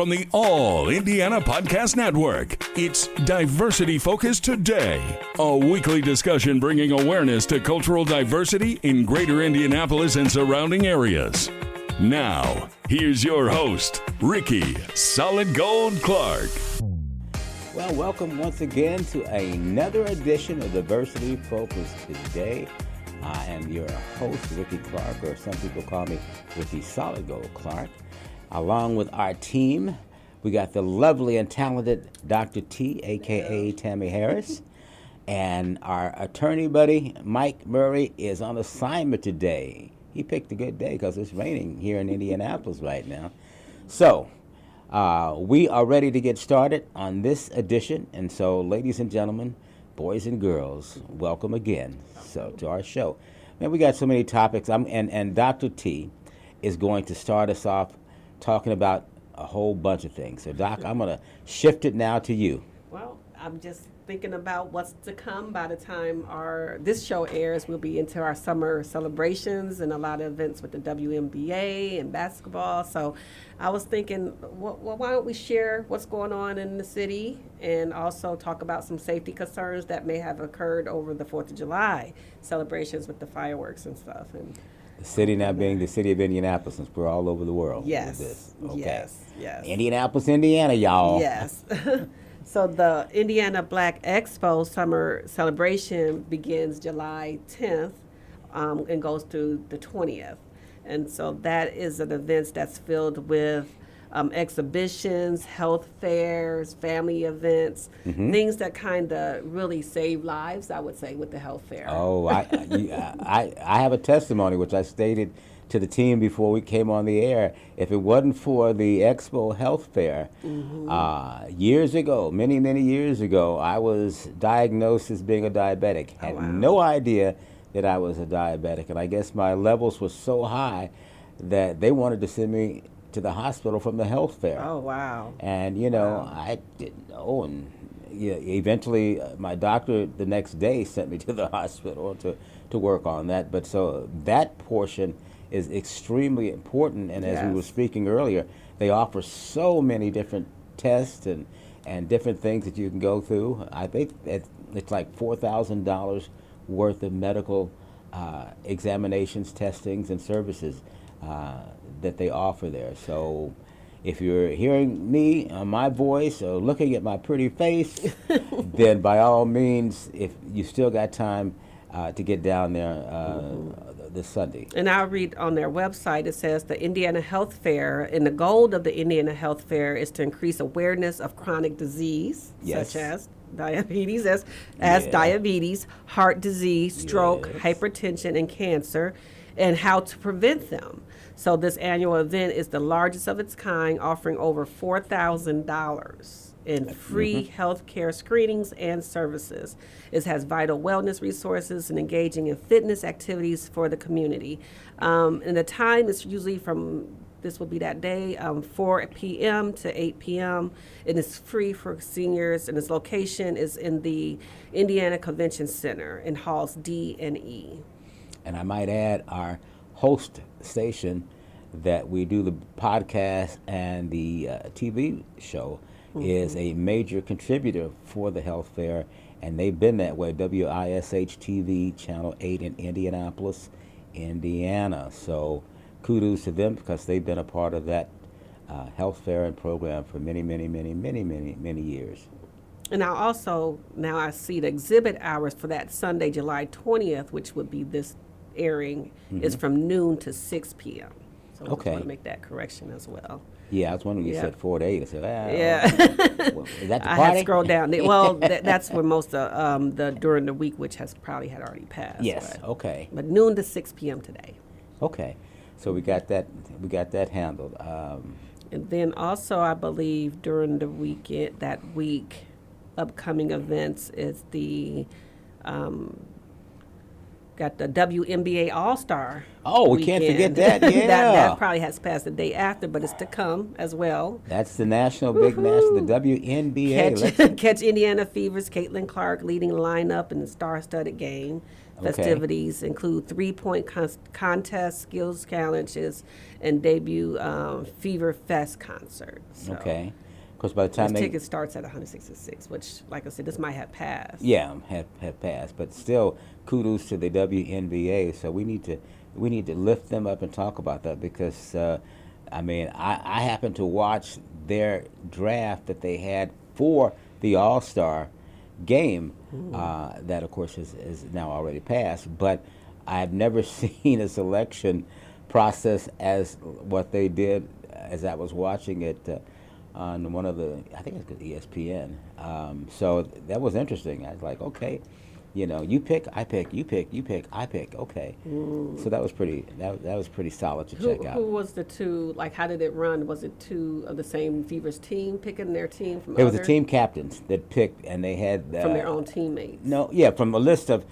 from the All Indiana Podcast Network. It's Diversity Focus Today, a weekly discussion bringing awareness to cultural diversity in greater Indianapolis and surrounding areas. Now, here's your host, Rickie Solid Gold Clark. Well, welcome once again to another edition of Diversity Focus Today. I am your host, Rickie Clark, or some people call me Rickie Solid Gold Clark. Along with our team, we got the lovely and talented Dr. T, a.k.a. Tammy Harris. And our attorney buddy, Mike Murray, is on assignment today. He picked a good day because it's raining here in Indianapolis right now. So, we are ready to get started on this edition. And so, ladies and gentlemen, boys and girls, welcome again to our show. Man, we got so many topics. And Dr. T is going to start us off talking about a whole bunch of things. So, Doc, I'm going to shift it now to you. Well, I'm just thinking about what's to come. By the time this show airs, we'll be into our summer celebrations and a lot of events with the WNBA and basketball. So I was thinking, why don't we share what's going on in the city and also talk about some safety concerns that may have occurred over the 4th of July celebrations with the fireworks and stuff. And the city now being the city of Indianapolis, since we're all over the world. Yes. With this. Okay. Yes. Indianapolis, Indiana, y'all. Yes. So the Indiana Black Expo summer celebration begins July 10th and goes through the 20th. And so that is an event that's filled with exhibitions, health fairs, family events, things that kind of really save lives, I would say, with the health fair. Oh, I have a testimony which I stated to the team before we came on the air. If it wasn't for the Expo Health Fair, years ago, many years ago, I was diagnosed as being a diabetic. Had no idea that I was a diabetic, and I guess my levels were so high that they wanted to send me to the hospital from the health fair. Oh, wow. And, I didn't know, and eventually my doctor the next day sent me to the hospital to work on that. But so that portion is extremely important, and as we were speaking earlier, they offer so many different tests and different things that you can go through. I think it's like $4,000 worth of medical examinations, testings, and services that they offer there. So if you're hearing me, my voice, or looking at my pretty face, then by all means, if you still got time to get down there this Sunday. And I'll read on their website, it says the Indiana Health Fair, and the goal of the Indiana Health Fair is to increase awareness of chronic disease, such as diabetes, diabetes, heart disease, stroke, hypertension, and cancer, and how to prevent them. So this annual event is the largest of its kind, offering over $4,000 in free health care screenings and services. It has vital wellness resources and engaging in fitness activities for the community. And the time is usually this will be that day, 4 p.m. to 8 p.m. It is free for seniors, and its location is in the Indiana Convention Center in halls D and E. And I might add, our host station that we do the podcast and the TV show is a major contributor for the health fair, and they've been that way. WISH TV, Channel 8 in Indianapolis, Indiana. So kudos to them because they've been a part of that health fair and program for many years. And I see the exhibit hours for that Sunday, July 20th, which would be this airing, is from noon to 6 p.m. So I just want to make that correction as well. Yeah, I was wondering, you said 4 to 8. I said, well, is that the party? I had scrolled down. Well, that's where most of the during the week, which had already passed. Yes, okay. But noon to 6 p.m. today. Okay, so we got that handled. And then also, I believe during the weekend, upcoming events is the got the WNBA All-Star. Oh, we can't forget that. Yeah, that probably has passed the day after, but it's to come as well. That's the big national, the WNBA. Catch Indiana Fever's Caitlin Clark leading the lineup in the star-studded game. Festivities include 3-point contests, skills challenges, and debut Fever Fest concert. So Okay. Of course, by the time this ticket starts at $166, which, like I said, this might have passed. Yeah, have passed, but still, kudos to the WNBA. So we need to lift them up and talk about that because, I happened to watch their draft that they had for the All-Star Game. That, of course, is now already passed. But I've never seen a selection process as what they did as I was watching it. On one of I think it's ESPN. So that was interesting. I was like, okay, you pick, I pick, you pick, I pick. Okay. So that was pretty. That was pretty solid to check out. Who was the two? Like, how did it run? Was it two of the same Fever's team picking their team from? It was the team captains that picked, and they had from their own teammates. No, yeah, from a list of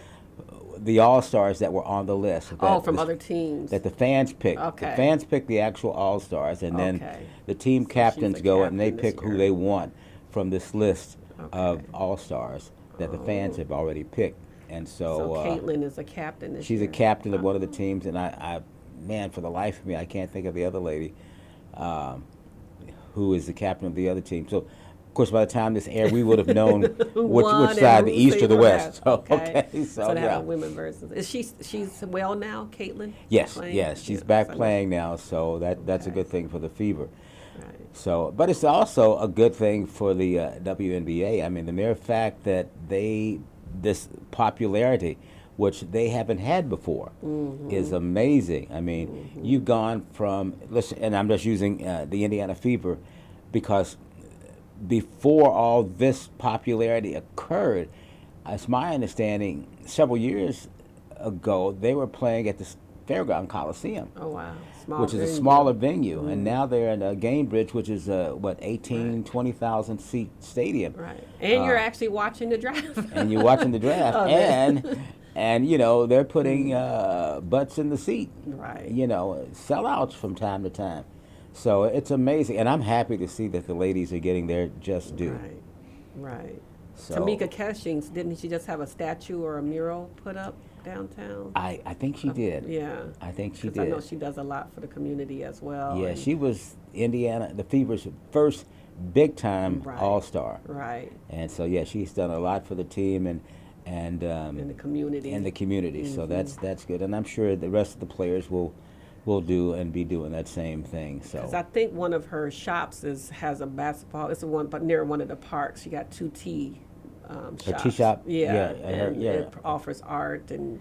the All-Stars that were on the list. From other teams. That the fans picked. Okay. The fans pick the actual All-Stars, and then the team captains go and they pick who they want from this list of All-Stars that the fans have already picked. And so Caitlin is a captain this she's year. a captain of one of the teams, and I, man, for the life of me, I can't think of the other lady who is the captain of the other team. So, of course, by the time this aired, we would have known which side, the East or the West. So, so they have a women versus. Is she's well now, Caitlin? Yes, playing? yes, she's back playing now. So that's a good thing for the Fever. Right. So, but it's also a good thing for the WNBA. I mean, the mere fact that this popularity, which they haven't had before, is amazing. I mean, you've gone from, and I'm just using the Indiana Fever because before all this popularity occurred, it's my understanding, several years ago, they were playing at the Fairground Coliseum. Oh, wow. Which is a smaller venue. And now they're in Gainbridge, which is 20,000 seat stadium. Right. And you're actually watching the draft. And you're watching the draft. And they're putting butts in the seat. Right. Sellouts from time to time. So it's amazing. And I'm happy to see that the ladies are getting their just due. Right. So, Tamika Catchings, didn't she just have a statue or a mural put up downtown? I think she did. Yeah. I think she did. I know she does a lot for the community as well. Yeah, she was the Fever's first big-time All-Star. Right. And so, yeah, she's done a lot for the team and in the community. So that's good. And I'm sure the rest of the players will do and be doing that same thing. So because I think one of her shops has a basketball. It's the one, but near one of the parks. She got two tea shops. Her tea shop. Yeah. It offers art and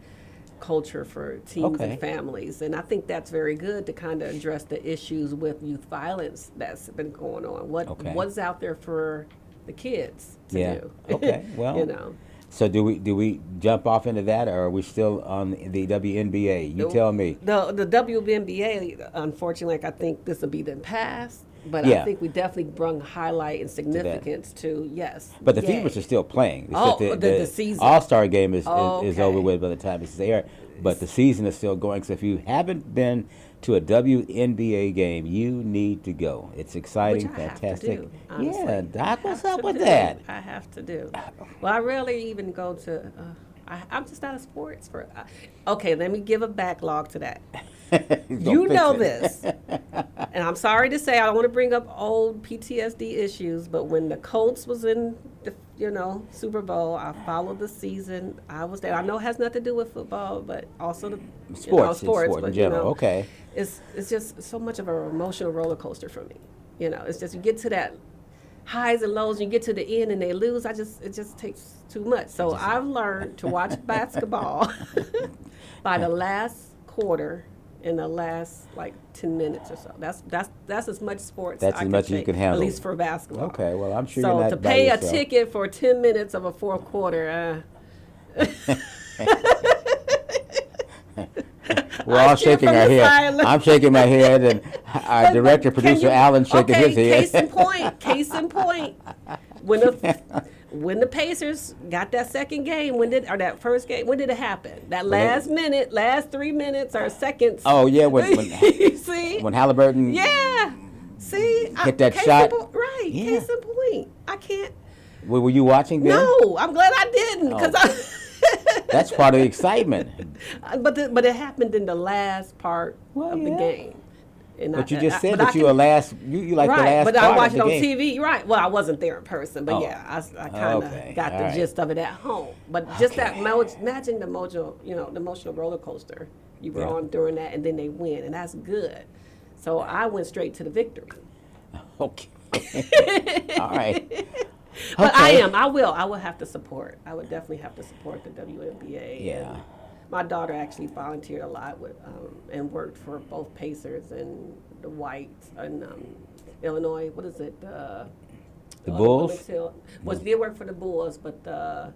culture for teens and families, and I think that's very good to kind of address the issues with youth violence that's been going on. What's out there for the kids to do? Okay. Well. So do we jump off into that, or are we still on the WNBA? You tell me. The WNBA, unfortunately, I think this will be the past, but I think we definitely brought highlight and significance to yes. But the Fevers are still playing. The season All-Star Game is over with by the time it's there, but the season is still going. So if you haven't been to a WNBA game, you need to go. It's exciting, fantastic. Have to do, yeah, Doc, what's up with that? I have to do. Well, I rarely even go to. I'm just not a sports for. Okay, let me give a backlog to that. You know this, and I'm sorry to say I don't want to bring up old PTSD issues, but when the Colts was in the Super Bowl, I followed the season. I was there. I know it has nothing to do with football, but also the sports but, in general. Okay, it's just so much of an emotional roller coaster for me. It's just you get to that highs and lows, and you get to the end and they lose. It just takes too much. So I've learned to watch basketball by the last quarter. In the last 10 minutes or so. That's as much sports. That's as much as you can handle. At least for basketball. Okay, well I'm sure you're not So to pay a ticket for 10 minutes of a fourth quarter. We're all shaking our head. I'm shaking my head, and our director, producer Alan's shaking his head. Case in point. When the Pacers got that second game, that first game, when did it happen? That last 3 minutes or seconds. Oh yeah, when see when Halliburton. Yeah, see hit that shot. Right, yeah. Case in point. I can't. Were you watching then? No, I'm glad I didn't because That's part of the excitement. But it happened in the last part of the game. And but you just said that you were last. You like the last but part I watched of the it on game. TV. Right. Well, I wasn't there in person, but I kind of got the gist of it at home. But just that, imagine the emotional roller coaster you were on during that, and then they win, and that's good. So I went straight to the victory. Okay. All right. But I will have to support. I would definitely have to support the WNBA. Yeah. And my daughter actually volunteered a lot with and worked for both Pacers and the Whites and Illinois. What is it? The Bulls? Did work for the Bulls, but the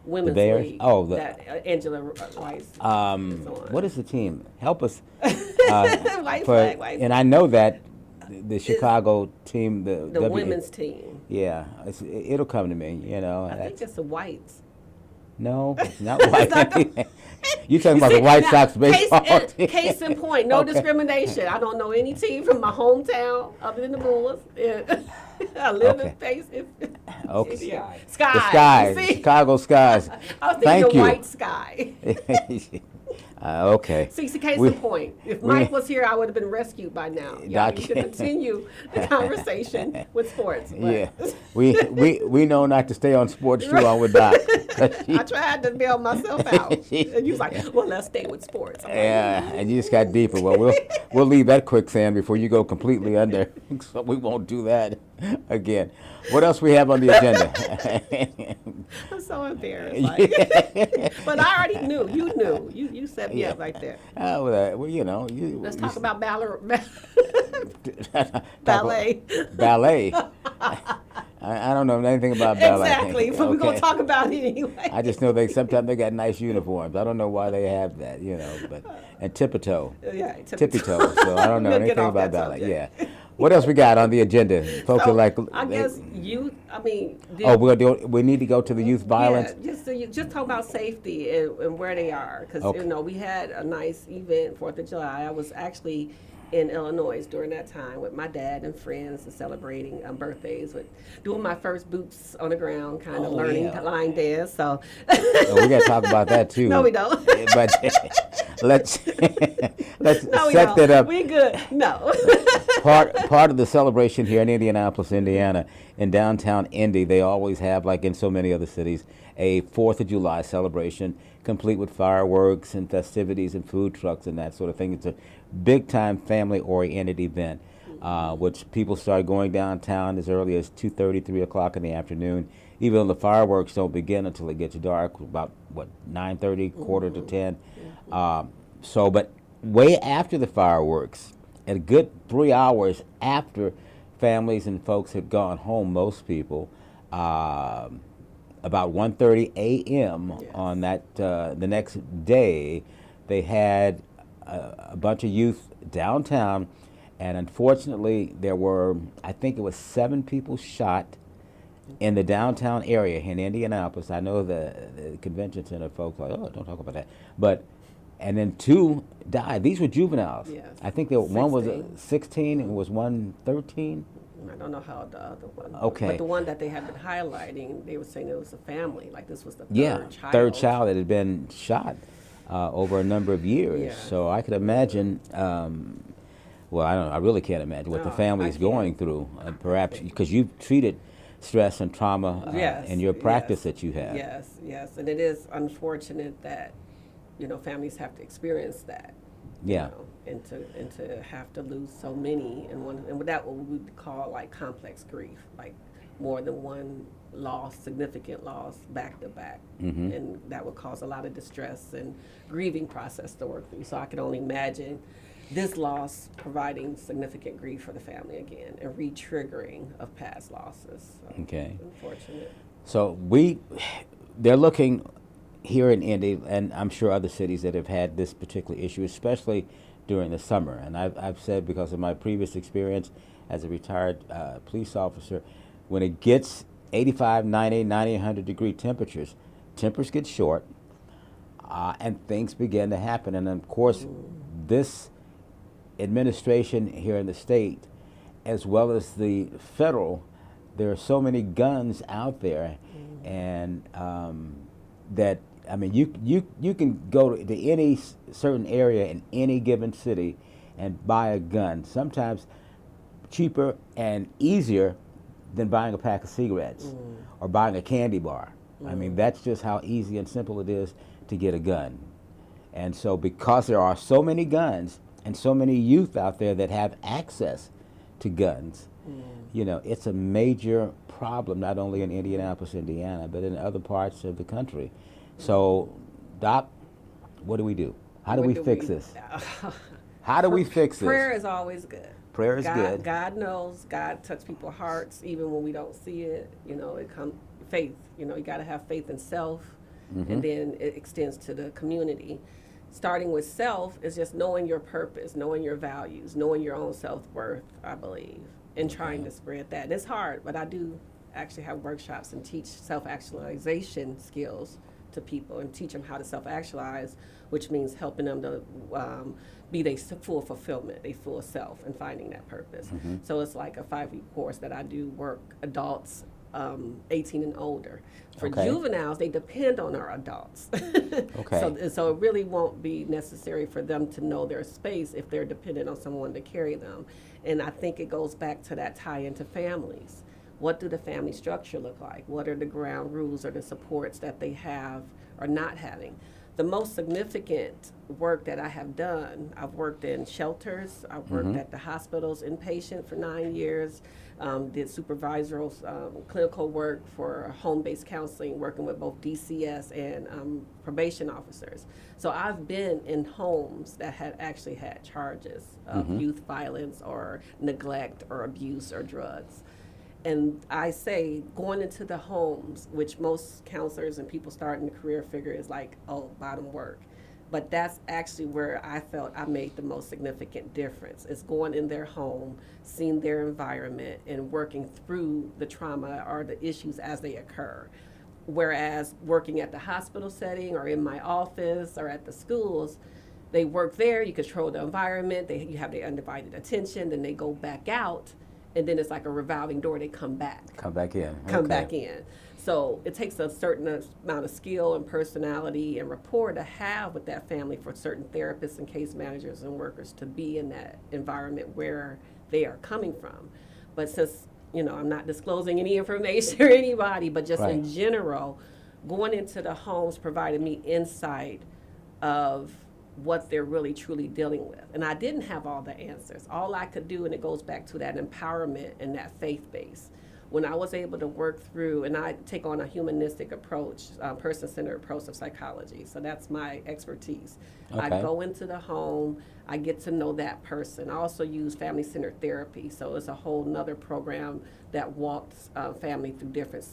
women's Bears? league. Oh, that Angela Weiss. What is the team? Help us. White flag, white. And I know that the Chicago team, the women's team. Yeah, it'll come to me. I think it's the Whites. No, it's not white. You talking about the White Sox baseball team? Case in point, no discrimination. I don't know any team from my hometown other than the Bulls. I live in Pace. Okay. Yeah. Sky. The Skies, Chicago Skies. I was thinking the White Sky. Okay. See, case in point. If Mike was here, I would have been rescued by now. Yeah, you should continue the conversation with sports. Yeah, we know not to stay on sports too long with Doc. I tried to bail myself out, and you was like, "Well, let's stay with sports." And you just got deeper. Well, we'll leave that quicksand before you go completely under. So we won't do that again. What else we have on the agenda? I'm so embarrassed. But I already knew. You knew. You set me up right there. Well, let's talk about ballet. Ballet. I don't know anything about ballet. Exactly, but we're going to talk about it anyway. I just know sometimes they got nice uniforms. I don't know why they have that, and tippy toe. Yeah, tippy toe. So I don't know anything about ballet. Yeah. What else we got on the agenda? Folks are like. I guess youth. We need to go to the youth violence. Yeah, just talk about safety and where they are, because we had a nice event 4th of July. I was actually in Illinois during that time with my dad and friends and celebrating birthdays, with doing my first boots on the ground, kind of learning to line dance. So we got to talk about that too. No, we don't. But let's set that up. We good. No. Part of the celebration here in Indianapolis, Indiana, in downtown Indy, they always have, like in so many other cities, a 4th of July celebration, complete with fireworks and festivities and food trucks and that sort of thing. It's a big-time family-oriented event, which people start going downtown as early as 2:30, 3 o'clock in the afternoon, even though the fireworks don't begin until it gets dark, about, 9:30, quarter to 10. But way after the fireworks, at a good 3 hours after families and folks had gone home, most people, about 1:30 a.m. on that the next day, they had a bunch of youth downtown, and unfortunately there were, I think it was 7 people shot in the downtown area in Indianapolis. I know the convention center folks are like, oh, don't talk about that. And then 2 died. These were juveniles. Yes. I think one was 16 and was one 13. I don't know how the other one. Okay. But the one that they had been highlighting, they were saying it was a family. Like this was the third child that had been shot over a number of years. Yeah. So I could imagine. I don't know. I really can't imagine what the family is going through. Perhaps because you've treated stress and trauma in your practice that you have. Yes, and it is unfortunate that families have to experience that. Yeah. And to have to lose so many and that what we would call like complex grief, like more than one loss, significant loss back to back, and that would cause a lot of distress and grieving process to work through. So I can only imagine this loss providing significant grief for the family again and re-triggering of past losses. So okay. Unfortunate. So they're looking here in Indy, and I'm sure other cities that have had this particular issue, especially during the summer. And I've said, because of my previous experience as a retired police officer, when it gets 85, 90, 100 degree temperatures get short, and things begin to happen. And of course, this administration here in the state, as well as the federal, there are so many guns out there, and that I mean, you can go to any certain area in any given city and buy a gun. Sometimes cheaper and easier than buying a pack of cigarettes or buying a candy bar. I mean, that's just how easy and simple it is to get a gun. And so because there are so many guns and so many youth out there that have access to guns, you know, it's a major problem, not only in Indianapolis, Indiana, but in other parts of the country. So, Doc, what do we do? How do we fix this? How do we fix this? Prayer is always good. Prayer is good. God knows. God touches people's hearts even when we don't see it. You know, it comes faith. You know, you got to have faith in self, and then it extends to the community. Starting with self is just knowing your purpose, knowing your values, knowing your own self-worth, I believe, and trying to spread that. And it's hard, but I do actually have workshops and teach self-actualization skills to people and teach them how to self-actualize, which means helping them to be their full fulfillment, their full self, and finding that purpose. So it's like a 5-week course that I do work adults 18 and older. For juveniles, they depend on our adults. So it really won't be necessary for them to know their space if they're dependent on someone to carry them. And I think it goes back to that tie into families. What do the family structure look like? What are the ground rules or the supports that they have or not having? The most significant work that I have done, I've worked in shelters, I've worked at the hospitals inpatient for 9 years, did supervisorial clinical work for home-based counseling, working with both DCS and probation officers. So I've been in homes that had actually had charges of youth violence or neglect or abuse or drugs. And I say going into the homes, which most counselors and people starting a career figure is like, oh, bottom work. But that's actually where I felt I made the most significant difference. It's going in their home, seeing their environment, and working through the trauma or the issues as they occur. Whereas working at the hospital setting or in my office or at the schools, they work there, you control the environment, you have their undivided attention, then they go back out. And then it's like a revolving door, they come back. Come back in. Come back in. So it takes a certain amount of skill and personality and rapport to have with that family for certain therapists and case managers and workers to be in that environment where they are coming from. But since, you know, I'm not disclosing any information or anybody, but just in general, going into the homes provided me insight of what they're really truly dealing with. And I didn't have all the answers. All I could do, and it goes back to that empowerment and that faith base. When I was able to work through, and I take on a humanistic approach, person-centered approach of psychology. So that's my expertise. I go into the home, I get to know that person. I also use family-centered therapy. So it's a whole nother program that walks family through different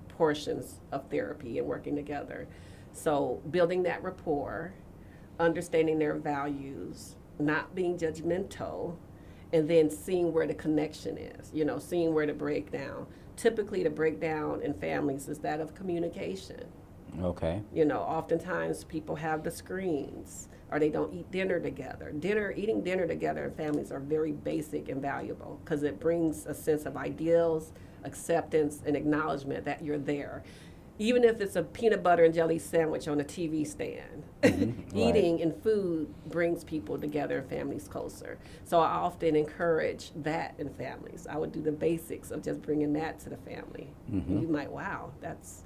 portions of therapy and working together. So building that rapport, understanding their values, not being judgmental, and then seeing where the connection is, you know, seeing where the breakdown. Typically the breakdown in families is that of communication. You know, oftentimes people have the screens or they don't eat dinner together. Eating dinner together in families are very basic and valuable because it brings a sense of ideals, acceptance, and acknowledgement that you're there. Even if it's a peanut butter and jelly sandwich on a TV stand, eating and food brings people together and families closer. So I often encourage that in families. I would do the basics of just bringing that to the family. And you might, wow, that's,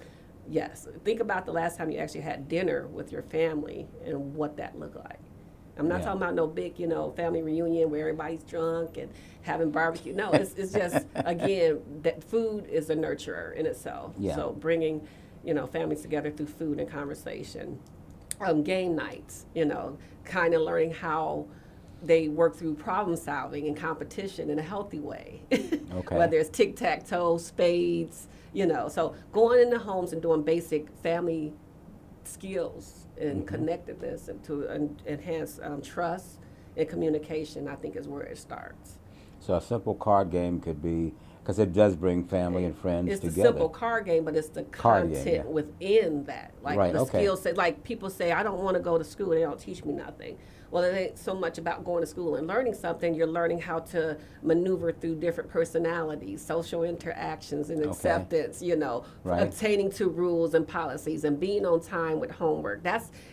yes. Think about the last time you actually had dinner with your family and what that looked like. I'm not talking about no big, you know, family reunion where everybody's drunk and having barbecue. No, it's just, again, that food is a nurturer in itself. So bringing, you know, families together through food and conversation. Game nights, you know, kind of learning how they work through problem solving and competition in a healthy way. Whether it's tic-tac-toe, spades, you know. So going into homes and doing basic family skills and connectedness and to enhance trust and communication, I think is where it starts. So a simple card game could be, because it does bring family and friends together. It's the simple card game, but it's the content within that. Like the skill set, like people say, I don't want to go to school, they don't teach me nothing. Well, it ain't so much about going to school and learning something. You're learning how to maneuver through different personalities, social interactions, and acceptance, attaining to rules and policies and being on time with homework.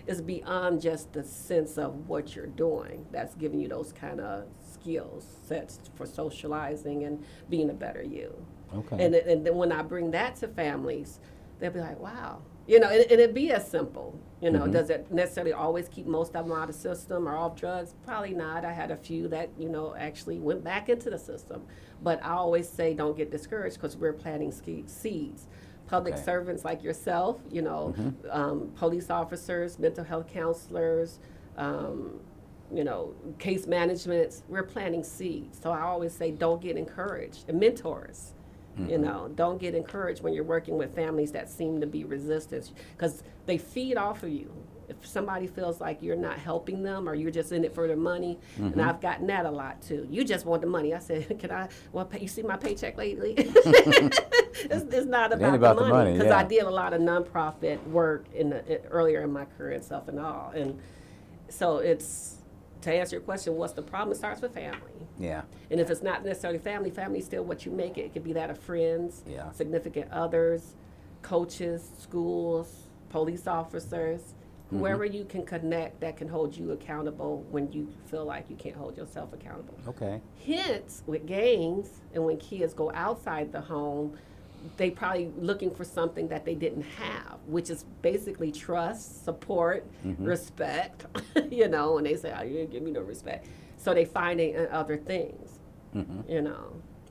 Is beyond just the sense of what you're doing. That's giving you those kind of skill sets for socializing and being a better you. Okay. And then when I bring that to families, they'll be like, wow. And it'd be as simple. Does it necessarily always keep most of them out of the system or off drugs? Probably not. I had a few that, actually went back into the system. But I always say don't get discouraged because we're planting seeds. Public servants like yourself, police officers, mental health counselors, case management, we're planting seeds. So I always say don't get encouraged. And mentors. Don't get encouraged when you're working with families that seem to be resistant because they feed off of you. If somebody feels like you're not helping them or you're just in it for the money, and I've gotten that a lot too. You just want the money. I said, you see my paycheck lately? It's not about the money because I did a lot of nonprofit work earlier in my career and stuff and all. And so to answer your question, what's the problem? It starts with family. Yeah. And if it's not necessarily family is still what you make it. It could be that of friends, significant others, coaches, schools, police officers, whoever you can connect that can hold you accountable when you feel like you can't hold yourself accountable. Okay. Hence, with gangs and when kids go outside the home, they probably looking for something that they didn't have, which is basically trust, support, respect, and they say, oh, you didn't give me no respect. So they find it in other things, and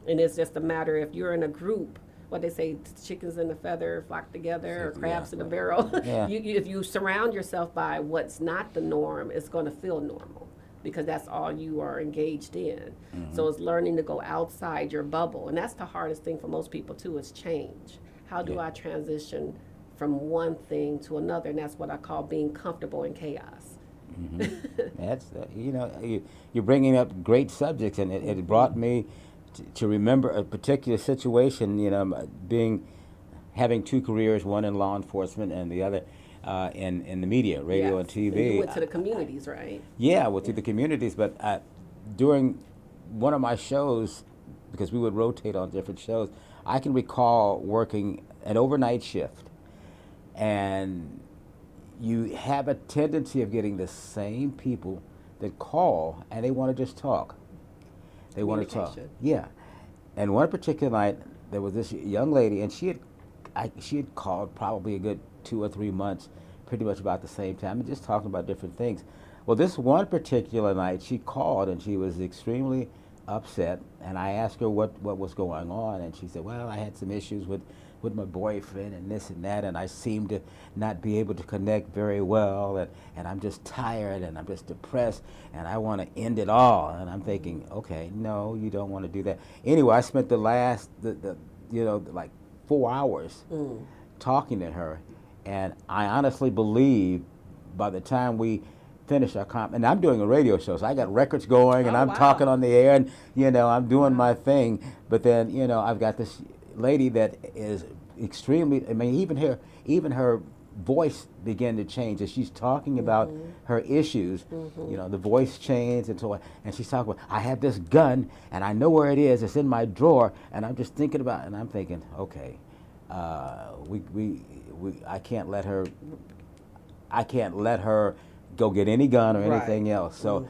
it's just a matter if you're in a group, what they say, chickens in a feather flock together, or crabs in a barrel. If you surround yourself by what's not the norm, it's going to feel normal. Because that's all you are engaged in. So it's learning to go outside your bubble. And that's the hardest thing for most people, too, is change. How do I transition from one thing to another? And that's what I call being comfortable in chaos. That's, you're bringing up great subjects, and it brought me to remember a particular situation, having two careers, one in law enforcement and the other in the media, radio and TV. And you went to the communities, right? Yeah, I went to the communities, but during one of my shows, because we would rotate on different shows, I can recall working an overnight shift, and you have a tendency of getting the same people that call, and they want to just talk. They want to talk. Yeah. And one particular night, there was this young lady, and she had called probably a good 2 or 3 months, pretty much about the same time, and just talking about different things. Well, this one particular night, she called, and she was extremely upset, and I asked her what was going on, and she said, well, I had some issues with my boyfriend and this and that, and I seem to not be able to connect very well, and I'm just tired, and I'm just depressed, and I want to end it all. And I'm thinking, okay, no, you don't want to do that. Anyway, I spent the last, like 4 hours talking to her, and I honestly believe by the time we finished our and I'm doing a radio show, so I got records going, and I'm talking on the air, and I'm doing my thing. But then I've got this lady that is extremely. I mean, even her voice began to change as she's talking about her issues. The voice changed, and so on. And she's talking about, I have this gun, and I know where it is. It's in my drawer, and I'm just thinking about it, and I'm thinking, okay, I can't let her go get any gun or anything else. So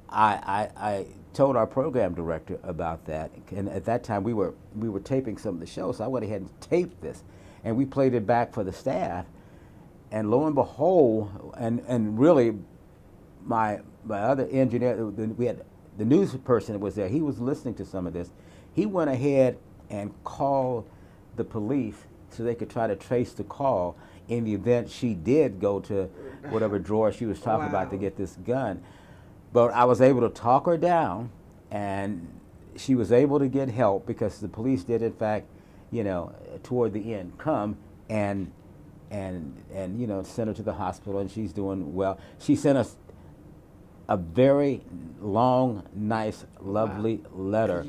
I told our program director about that, and at that time we were taping some of the shows, so I went ahead and taped this, and we played it back for the staff, and lo and behold, and really my other engineer, we had the news person that was there, he was listening to some of this. He went ahead and called the police so they could try to trace the call in the event she did go to whatever drawer she was talking about to get this gun. But I was able to talk her down, and she was able to get help because the police did, in fact, toward the end, come and sent her to the hospital, and she's doing well. She sent us a very long, nice, lovely letter.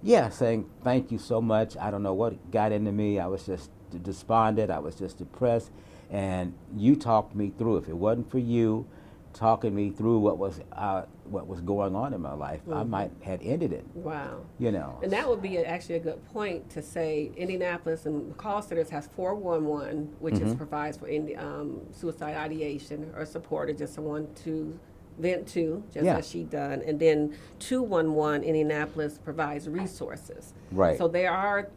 Yeah, saying thank you so much. I don't know what got into me. I was just despondent. I was just depressed, and you talked me through. If it wasn't for you, talking me through what was going on in my life, I might have ended it. Wow. You know. And that would be actually a good point to say Indianapolis and call centers has 411, which is provides for suicide ideation or support, or just someone to vent to, just as she done. And then 211 Indianapolis provides resources. Right. So there are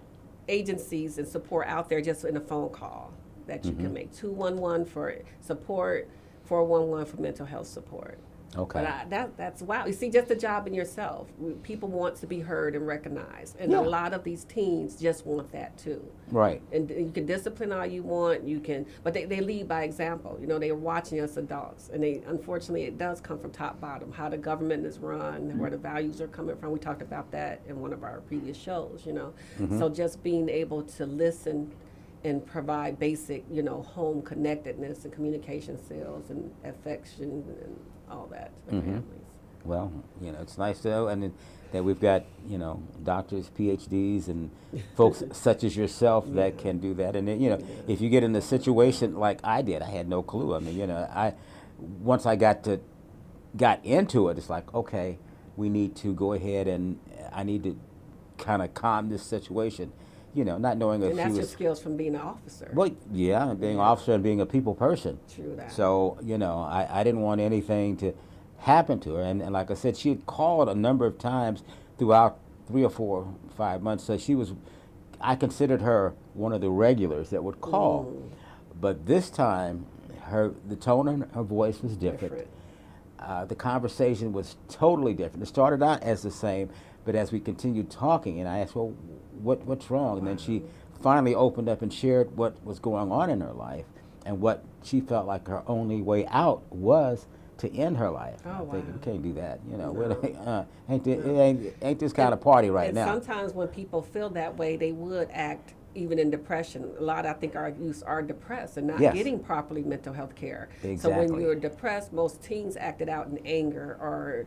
agencies and support out there just in a phone call that you can make. 211 for support, 411 for mental health support. Okay. But that's wow. You see, just the job in yourself. People want to be heard and recognized, and a lot of these teens just want that too. Right. And you can discipline all you want. You can, but they lead by example. You know, they are watching us adults, and unfortunately it does come from top bottom. How the government is run, where the values are coming from. We talked about that in one of our previous shows. You know, so just being able to listen and provide basic, home connectedness and communication skills and affection and all that to the families. Well, it's nice to know, and that we've got, doctors, PhDs, and folks such as yourself that can do that. And then, if you get in a situation like I did, I had no clue. I mean, once I got into it, it's like, okay, we need to go ahead and I need to kind of calm this situation. Not knowing if and that's she your was skills from being an officer. Well, yeah, and being an officer and being a people person. True that. So, I didn't want anything to happen to her. And like I said, she had called a number of times throughout 3 or 4 or 5 months. So I considered her one of the regulars that would call. But this time, the tone in her voice was different. The conversation was totally different. It started out as the same, but as we continued talking, and I asked, well, what's wrong? And then she finally opened up and shared what was going on in her life and what she felt like her only way out was to end her life. Oh, I think wow. we can't do that. No. Ain't this kind of party right now. Sometimes when people feel that way, they would act even in depression. A lot, I think, our youth are depressed and not getting properly mental health care. Exactly. So when you're depressed, most teens acted out in anger or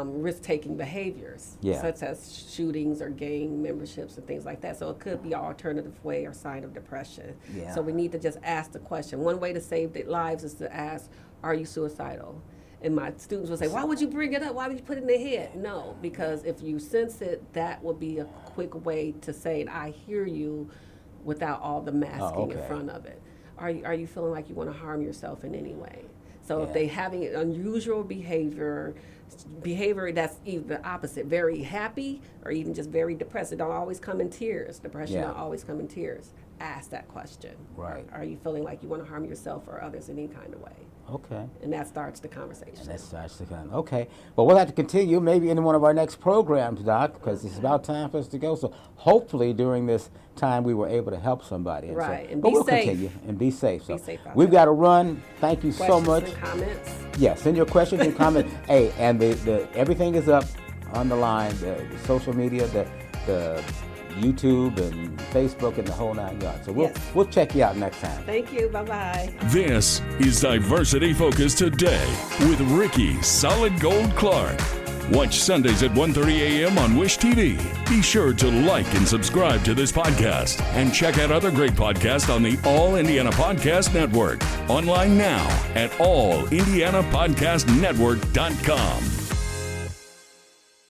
risk-taking behaviors, such as shootings or gang memberships and things like that. So it could be an alternative way or sign of depression. Yeah. So we need to just ask the question. One way to save their lives is to ask, are you suicidal? And my students will say, why would you bring it up? Why would you put it in their head? No, because if you sense it, that would be a quick way to say, I hear you, without all the masking in front of it. Are you feeling like you want to harm yourself in any way? So if they having unusual behavior that's either the opposite, very happy or even just very depressed. It don't always come in tears. Depression don't always come in tears. Ask that question. Right. Are you feeling like you want to harm yourself or others in any kind of way? Okay. And that starts the conversation. Okay. Well, we'll have to continue maybe in one of our next programs, Doc, because it's about time for us to go. So hopefully during this time we were able to help somebody. And and but be we'll safe. Continue and be safe. So be safe out we've there. got to run. Thank you so much. Questions and comments. Yeah, send your questions and comments. Hey, and the everything is up on the line, the social media, the YouTube and Facebook and the whole 9 yards. So we'll check you out next time. Thank you. Bye-bye. This is Diversity Focus Today with Rickie Solid Gold Clark. Watch Sundays at 1:30 a.m. on Wish TV. Be sure to like and subscribe to this podcast and check out other great podcasts on the All Indiana Podcast Network. Online now at allindianapodcastnetwork.com.